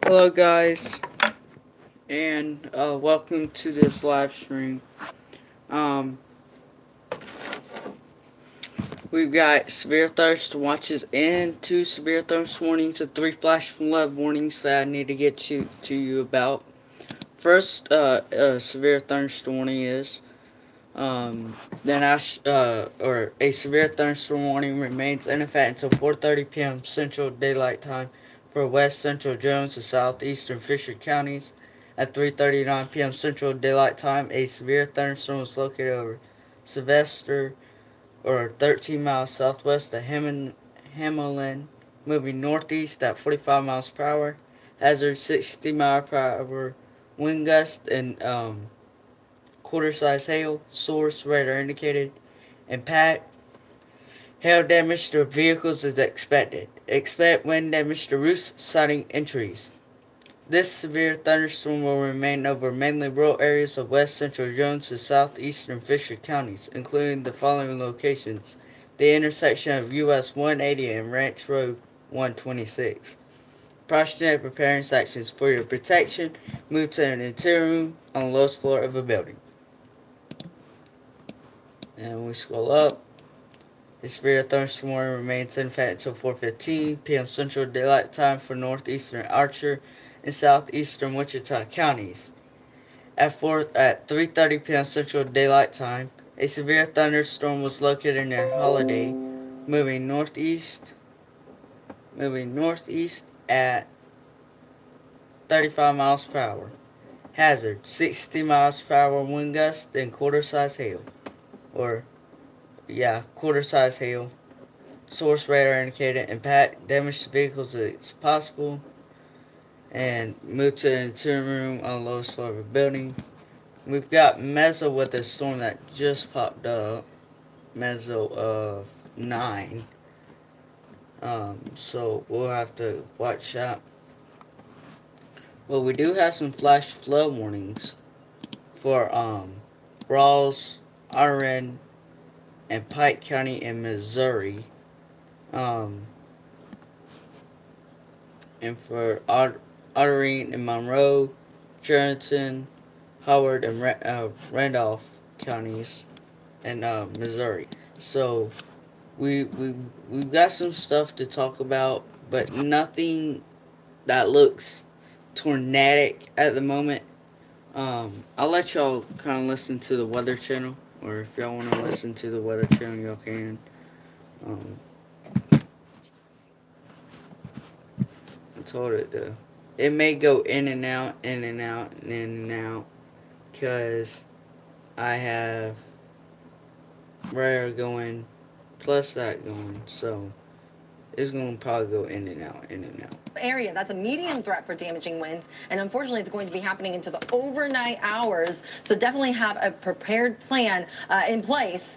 Hello, guys, and welcome to this live stream. Um, we've got severe thirst watches and 2 severe thirst warnings and 3 flash flood warnings that I need to get to you about. First, severe thirst warning is then or a severe thunderstorm warning remains in effect until 4:30 p.m. Central Daylight Time for West Central Jones and Southeastern Fisher counties. At 3:39 p.m. Central Daylight Time, a severe thunderstorm was located over Sylvester, or 13 miles southwest of Hamelin, moving northeast at 45 miles per hour. Hazard 60 mile per hour wind gust and quarter-size hail. Source radar indicated. Impact. Hail damage to vehicles is expected. Expect wind damage to roofs, siding, and trees. This severe thunderstorm will remain over mainly rural areas of west central Jones and southeastern Fisher counties, including the following locations: the intersection of US 180 and Ranch Road 126. Prostrate preparing sections for your protection. Move to an interior room on the lowest floor of a building. And we scroll up. The severe thunderstorm warning remains in effect until 4:15 p.m. Central Daylight Time for northeastern Archer and southeastern Wichita counties. At 3:30 p.m. Central Daylight Time, a severe thunderstorm was located near Holiday, moving northeast at 35 miles per hour. Hazard 60 miles per hour wind gust and quarter-size hail, quarter-size hail. Source radar indicated impact damage to vehicles is possible. And move to the interior room on the lowest floor of a building. We've got Mezzo with a storm that just popped up. Mezzo of 9. So we'll have to watch that. Well, we do have some flash flood warnings for Rawls, RN, and Pike County in Missouri. And for Otterine and Monroe, Jerrington, Howard, and Randolph counties in Missouri. So we've got some stuff to talk about, but nothing that looks tornadic at the moment. I'll let y'all kind of listen to the Weather Channel, or if y'all want to listen to the Weather Channel, y'all can. I told it to. It may go in and out, in and out, and in and out, because I have radar going plus that going, so it's going to probably go in and out, in and out. Area. That's a medium threat for damaging winds, and unfortunately it's going to be happening into the overnight hours, so definitely have a prepared plan in place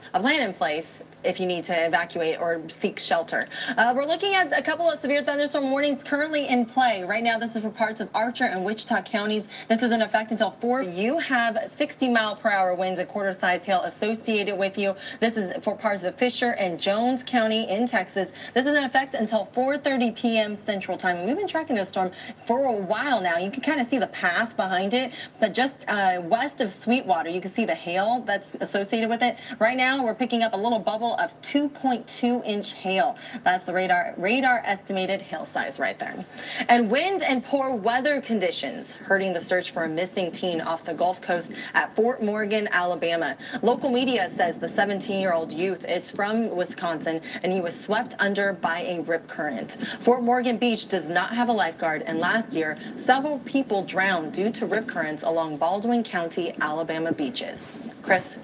if you need to evacuate or seek shelter. We're looking at a couple of severe thunderstorm warnings currently in play right now. This is for parts of Archer and Wichita counties. This is in effect until 4. You have 60 mile per hour winds and quarter-size hail associated with you. This is for parts of Fisher and Jones County in Texas. This is in effect until 4:30 p.m. Central Time. We've been tracking this storm for a while now. You can kind of see the path behind it, but just west of Sweetwater, you can see the hail that's associated with it. Right now, we're picking up a little bubble of 2.2-inch hail. That's the radar estimated hail size right there. And wind and poor weather conditions hurting the search for a missing teen off the Gulf Coast at Fort Morgan, Alabama. Local media says the 17-year-old youth is from Wisconsin, and he was swept under by a rip current. Fort Morgan Beach does not have a lifeguard, and last year, several people drowned due to rip currents along Baldwin County, Alabama beaches. Chris?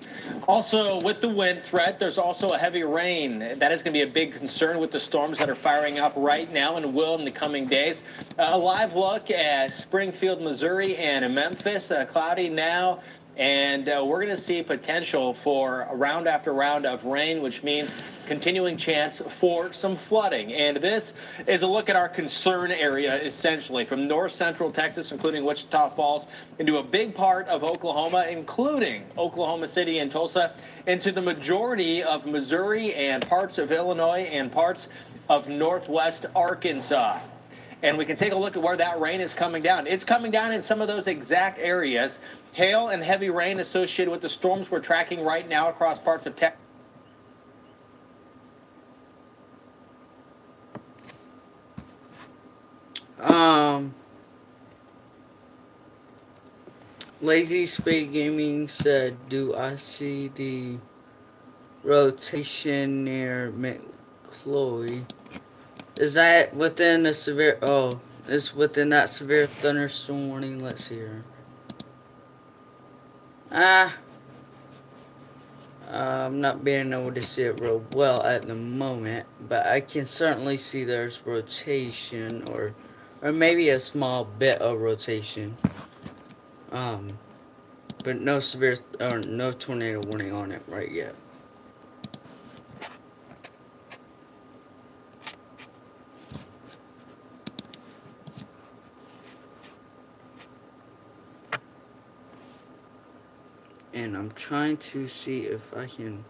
Also, with the wind threat, there's also a heavy rain. That is going to be a big concern with the storms that are firing up right now and will in the coming days. A live look at Springfield, Missouri, and Memphis. Cloudy now. And we're going to see potential for round after round of rain, which means continuing chance for some flooding. And this is a look at our concern area, essentially, from north central Texas, including Wichita Falls, into a big part of Oklahoma, including Oklahoma City and Tulsa, into the majority of Missouri and parts of Illinois and parts of northwest Arkansas. And we can take a look at where that rain is coming down. It's coming down in some of those exact areas. Hail and heavy rain associated with the storms we're tracking right now across parts of Texas. Lazy Spade Gaming said, "Do I see the rotation near McCloy? Is that within the severe? Oh, it's within that severe thunderstorm warning. Let's see here. I'm not being able to see it real well at the moment, but I can certainly see there's rotation or maybe a small bit of rotation. But no severe or no tornado warning on it right yet. And I'm trying to see if I can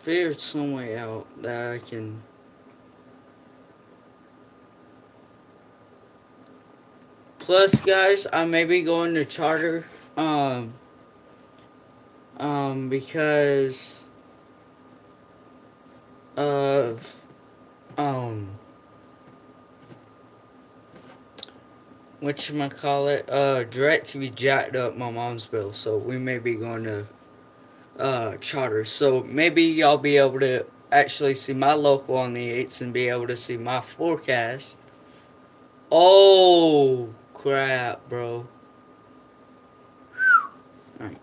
figure some way out that I can plus, guys, I may be going to charter because of whatchamacallit, DirecTV jacked up my mom's bill, so we may be going to charter. So maybe y'all be able to actually see my local on the 8s and be able to see my forecast. Oh crap, bro. Alright.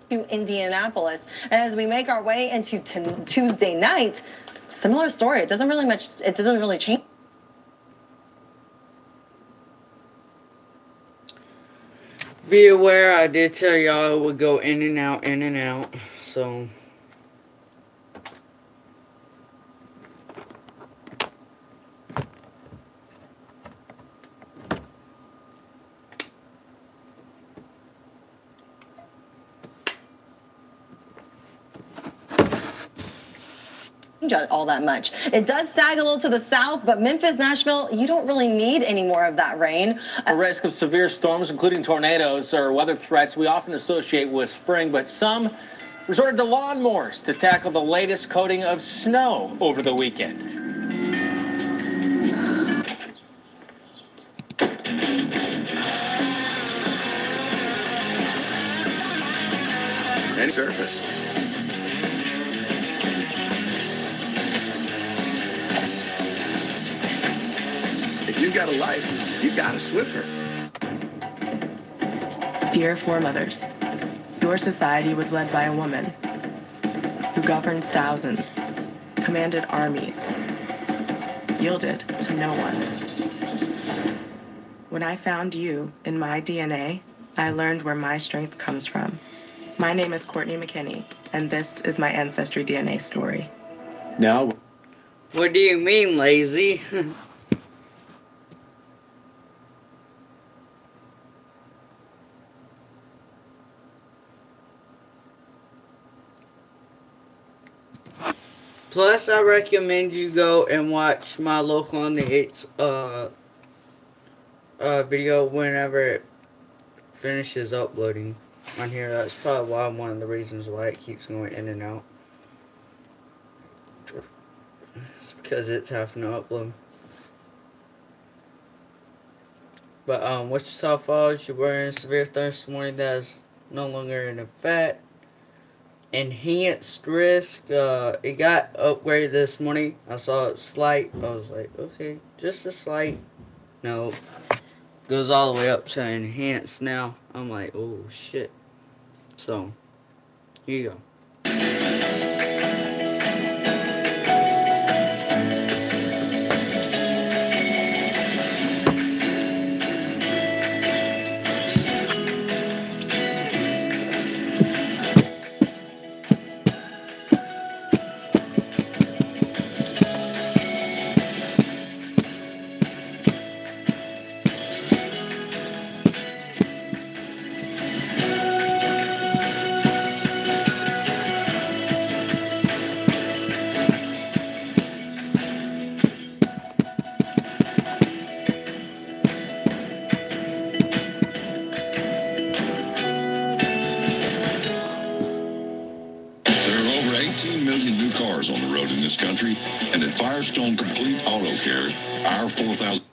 To Indianapolis. As we make our way into Tuesday night, similar story. It doesn't really change. Be aware, I did tell y'all it would go in and out, so all that much. It does sag a little to the south, but Memphis, Nashville, you don't really need any more of that rain. The risk of severe storms, including tornadoes or weather threats, we often associate with spring, but some resorted to lawnmowers to tackle the latest coating of snow over the weekend. Any surface. You got a life, you got a Swiffer. Dear foremothers, your society was led by a woman who governed thousands, commanded armies, yielded to no one. When I found you in my DNA, I learned where my strength comes from. My name is Courtney McKinney, and this is my Ancestry DNA story. Now, what do you mean, lazy? Plus, I recommend you go and watch my local on the 8s video whenever it finishes uploading on here. That's probably one of the reasons why it keeps going in and out. It's because it's having to upload. But Wichita Falls, you're wearing severe thunderstorm warning that is no longer in effect. Enhanced risk, it got upgraded this morning. I saw it slight. I was like, okay, just a slight. No, goes all the way up to enhanced now. I'm like, oh shit. So, here you go. cars on the road in this country, and at Firestone Complete Auto Care, our 4,000.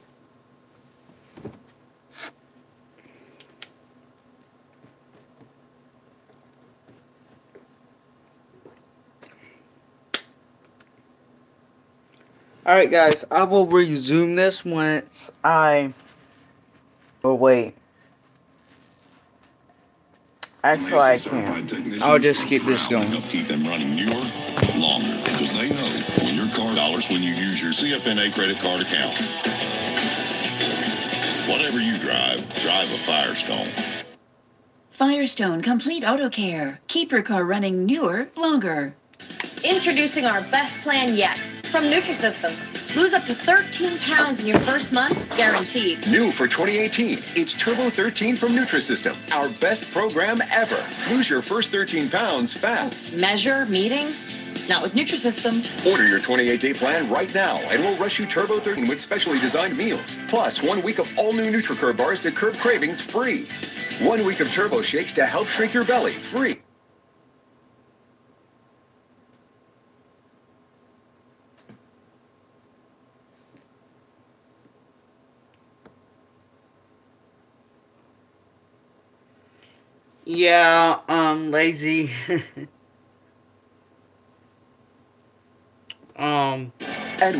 Alright guys, I will resume this once I... Oh wait. Actually I can't. I'll just keep this going. Help keep them running newer, longer, because they know when your car dollars when you use your CFNA credit card account. Whatever you drive, drive a Firestone. Firestone Complete Auto Care. Keep your car running newer, longer. Introducing our best plan yet from Nutrisystem. Lose up to 13 pounds in your first month, guaranteed. New for 2018, it's Turbo 13 from Nutrisystem. Our best program ever. Lose your first 13 pounds fast. Measure, meetings? Not with Nutrisystem. Order your 28-day plan right now, and we'll rush you Turbo 13 with specially designed meals. Plus, 1 week of all-new NutriCurb bars to curb cravings free. 1 week of Turbo Shakes to help shrink your belly free. Yeah, lazy. And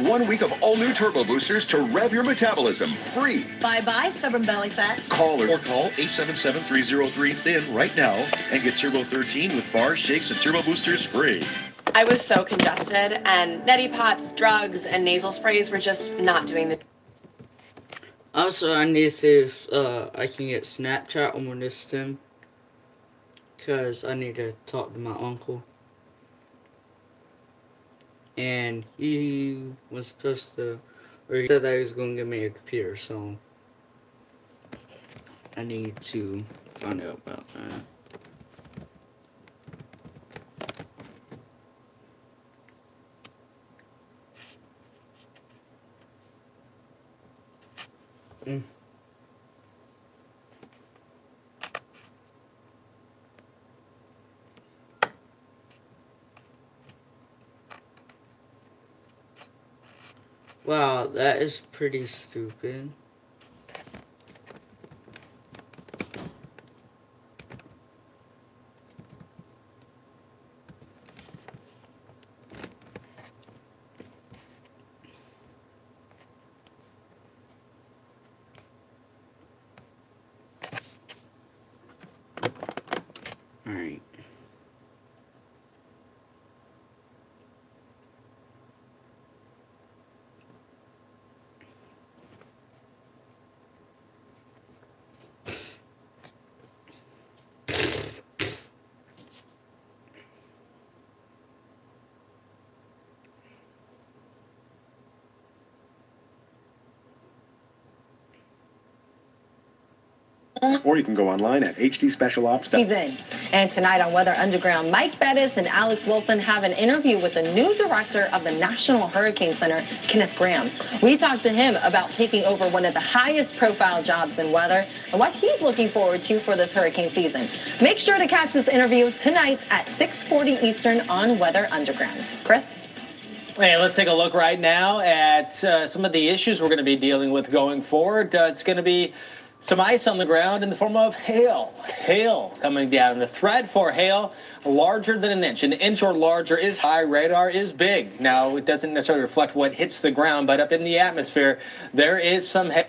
1 week of all-new Turbo Boosters to rev your metabolism free. Bye-bye, stubborn belly fat. Call or call 877-303-THIN right now and get Turbo 13 with bars, shakes, and Turbo Boosters free. I was so congested, and neti pots, drugs, and nasal sprays were just not doing the... Also, I need to see if I can get Snapchat on this Tim. Because I need to talk to my uncle. And he was supposed to, or he said that he was going to give me a computer, so I need to find out about that. Wow, that is pretty stupid. Alright. Or you can go online at hdspecialops.com. And tonight on Weather Underground, Mike Bettis and Alex Wilson have an interview with the new director of the National Hurricane Center, Kenneth Graham. We talked to him about taking over one of the highest profile jobs in weather and what he's looking forward to for this hurricane season. Make sure to catch this interview tonight at 6:40 Eastern on Weather Underground. Chris? Hey, let's take a look right now at some of the issues we're going to be dealing with going forward. It's going to be some ice on the ground in the form of hail. Hail coming down. The threat for hail larger than an inch. An inch or larger is high. Radar is big. Now, it doesn't necessarily reflect what hits the ground, but up in the atmosphere, there is some hail.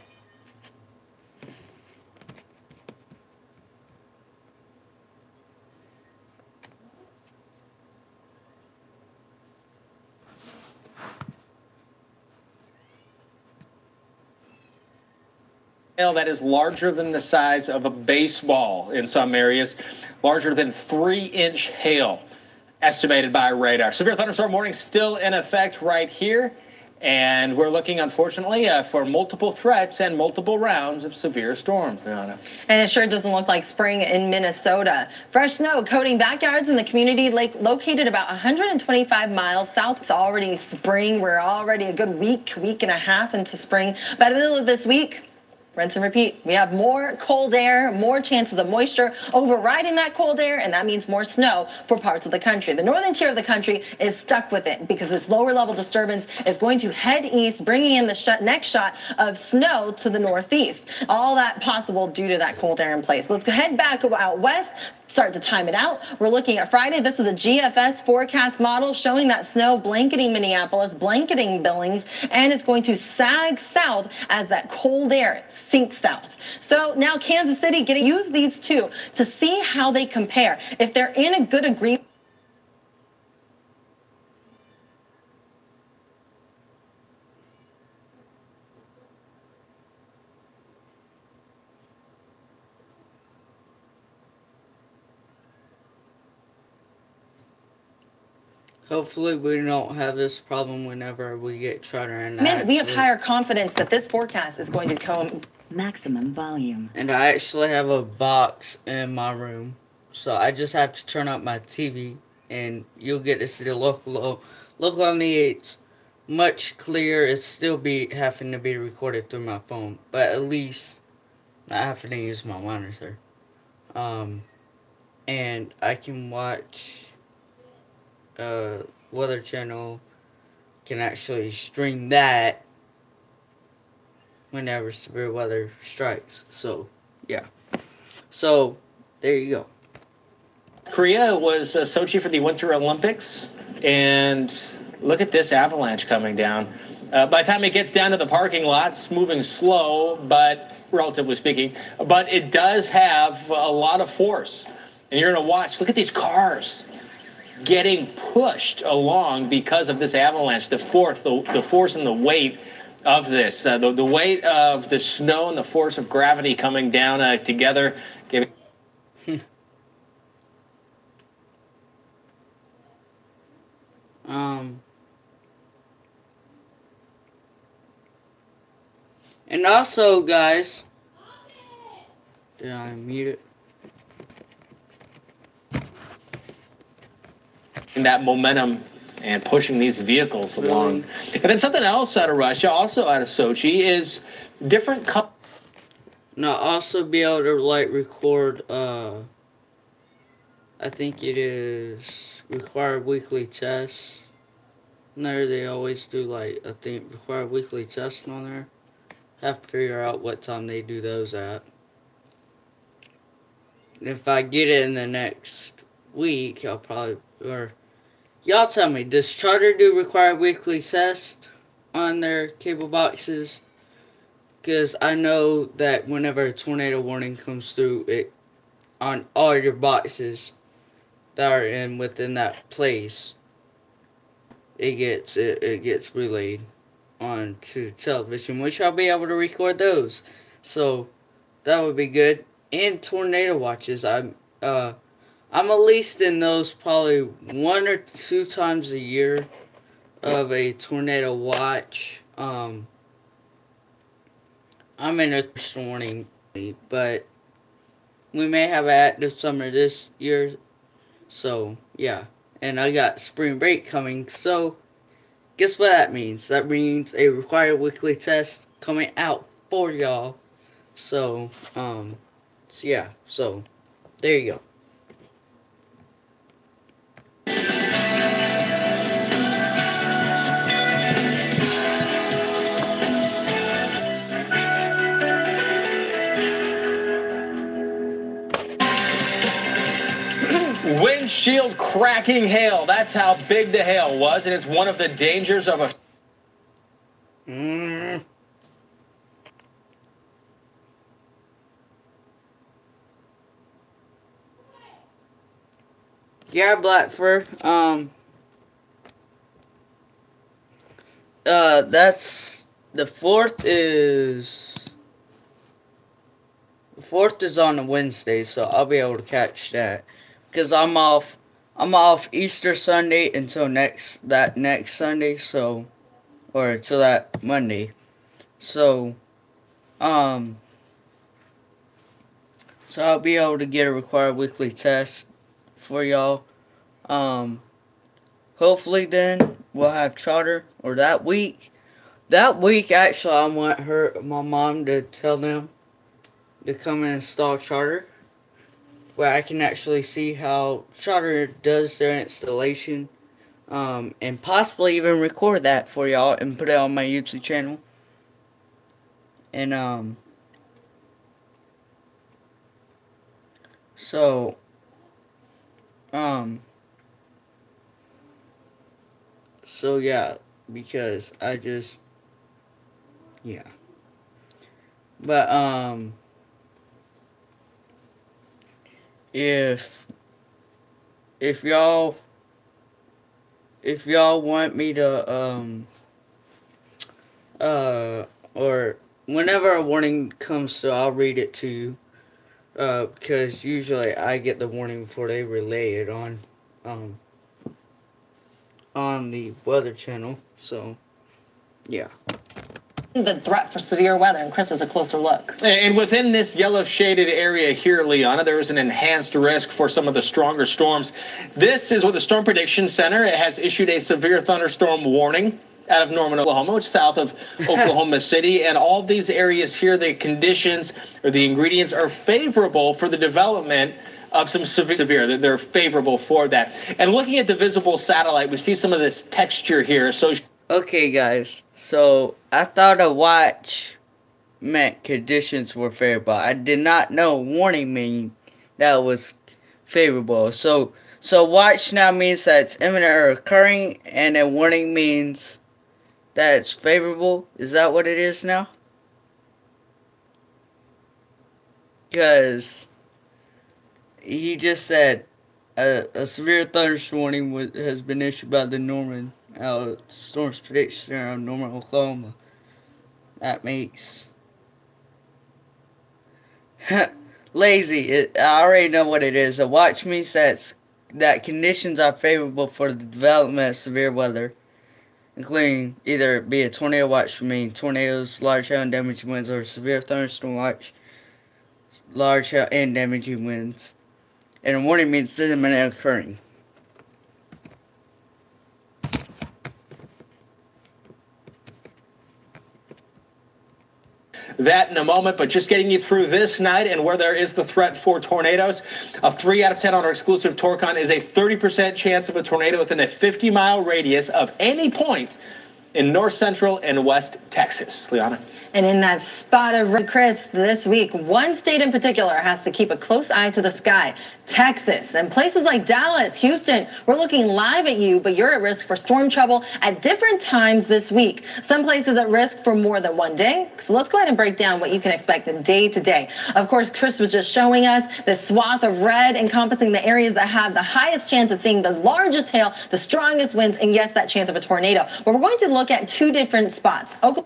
That is larger than the size of a baseball in some areas, larger than 3-inch hail estimated by radar. Severe thunderstorm warning still in effect right here, and we're looking, unfortunately, for multiple threats and multiple rounds of severe storms, Liana. And it sure doesn't look like spring in Minnesota. Fresh snow coating backyards in the community lake located about 125 miles south. It's already spring. We're already a good week and a half into spring. By the middle of this week, Rinse and repeat. We have more cold air, more chances of moisture overriding that cold air, and that means more snow for parts of the country. The northern tier of the country is stuck with it because this lower level disturbance is going to head east, bringing in the next shot of snow to the northeast. All that possible due to that cold air in place. Let's head back out west. Start to time it out. We're looking at Friday. This is the GFS forecast model showing that snow blanketing Minneapolis, blanketing Billings, and it's going to sag south as that cold air sinks south. So now Kansas City getting use these two to see how they compare. If they're in a good agreement. Hopefully we don't have this problem whenever we get Trotter and We have higher confidence that this forecast is going to come maximum volume. And I actually have a box in my room, so I just have to turn up my TV, and you'll get to see the local on the 8s much clearer. It's still having to be recorded through my phone, but at least not having to use my monitor. And I can watch Weather Channel, can actually stream that whenever severe weather strikes. So, yeah. So, there you go. Korea was Sochi for the Winter Olympics, and look at this avalanche coming down. By the time it gets down to the parking lots, moving slow, but relatively speaking, but it does have a lot of force. And you're going to watch, look at these cars getting pushed along because of this avalanche, the force and the weight of this, the weight of the snow and the force of gravity coming down together. And also, guys, did I mute it? That momentum and pushing these vehicles along. And then something else out of Russia, also out of Sochi, is different. Now, also be able to like record. I think it is required weekly tests. There, they always do like I think required weekly tests on there. Have to figure out what time they do those at. If I get it in the next week, I'll probably y'all tell me, does Charter do required weekly tests on their cable boxes? Because I know that whenever a tornado warning comes through, it on all your boxes that are within that place, it gets relayed onto television, which I'll be able to record those. So that would be good. And tornado watches, I'm at least in those probably 1 or 2 times a year of a tornado watch. I'm in a warning, but we may have an active summer this year. So, yeah. And I got spring break coming, so guess what that means? That means a required weekly test coming out for y'all. So, yeah. So, there you go. Windshield cracking hail. That's how big the hail was, and it's one of the dangers of a... Yeah, Blackfur. That's the 4th is... The 4th is on a Wednesday, so I'll be able to catch that. Because I'm off Easter Sunday until that next Sunday, so, or until that Monday. So I'll be able to get a required weekly test for y'all. Hopefully then we'll have Charter, or that week that week, actually, I want my mom to tell them to come and install Charter, where I can actually see how Charter does their installation, and possibly even record that for y'all and put it on my YouTube channel. And so yeah, because I just, yeah. But if y'all want me to or whenever a warning comes through, I'll read it to you, because usually I get the warning before they relay it on the Weather Channel. So yeah. The threat for severe weather, and Chris has a closer look. And within this yellow shaded area here, Liana, there is an enhanced risk for some of the stronger storms. This is what the Storm Prediction Center has issued a severe thunderstorm warning out of Norman, Oklahoma, which is south of Oklahoma City. And all of these areas here, the conditions or the ingredients are favorable for the development of some severe. They're favorable for that. And looking at the visible satellite, we see some of this texture here. So okay, guys, so I thought a watch meant conditions were favorable. I did not know warning mean that was favorable. So watch now means that it's imminent or occurring, and then warning means that it's favorable. Is that what it is now? Because he just said a severe thunderstorm warning has been issued by the Norman Storms Prediction Center of Norman, Oklahoma. That makes lazy. I already know what it is. A watch means that conditions are favorable for the development of severe weather, including either be a tornado watch for me, tornadoes, large hail and damaging winds, or severe thunderstorm watch, large hail and damaging winds. And a warning means it's imminent occurring. That in a moment, but just getting you through this night and where there is the threat for tornadoes. A 3 out of 10 on our exclusive Torcon is a 30% chance of a tornado within a 50-mile radius of any point in north central and west Texas. Liana. And in that spot of red, Chris, this week, one state in particular has to keep a close eye to the sky. Texas and places like Dallas, Houston, we're looking live at you, but you're at risk for storm trouble at different times this week. Some places at risk for more than one day. So let's go ahead and break down what you can expect day to day. Of course, Chris was just showing us the swath of red encompassing the areas that have the highest chance of seeing the largest hail, the strongest winds, and yes, that chance of a tornado. But we're going to look at two different spots. Oklahoma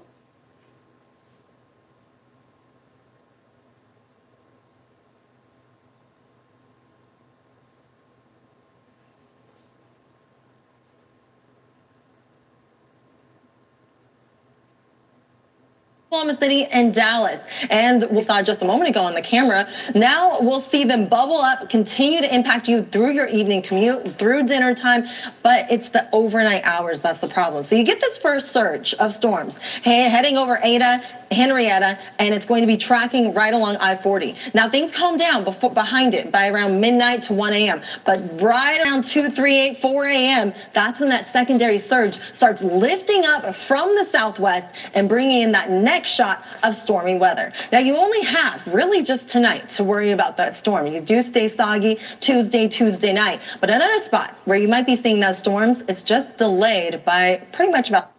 City and Dallas. And we saw just a moment ago on the camera. Now we'll see them bubble up, continue to impact you through your evening commute, through dinner time, but it's the overnight hours that's the problem. So you get this first surge of storms heading over Ada, Henrietta, and it's going to be tracking right along I-40. Now things calm down behind it by around midnight to 1 a.m. But right around 2, 3, 8, 4 a.m., that's when that secondary surge starts lifting up from the southwest and bringing in that next shot of stormy weather. Now you only have really just tonight to worry about that storm. You do stay soggy Tuesday night. But another spot where you might be seeing those storms, it's just delayed by pretty much about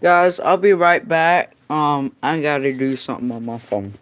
Guys, I'll be right back. I gotta do something on my phone.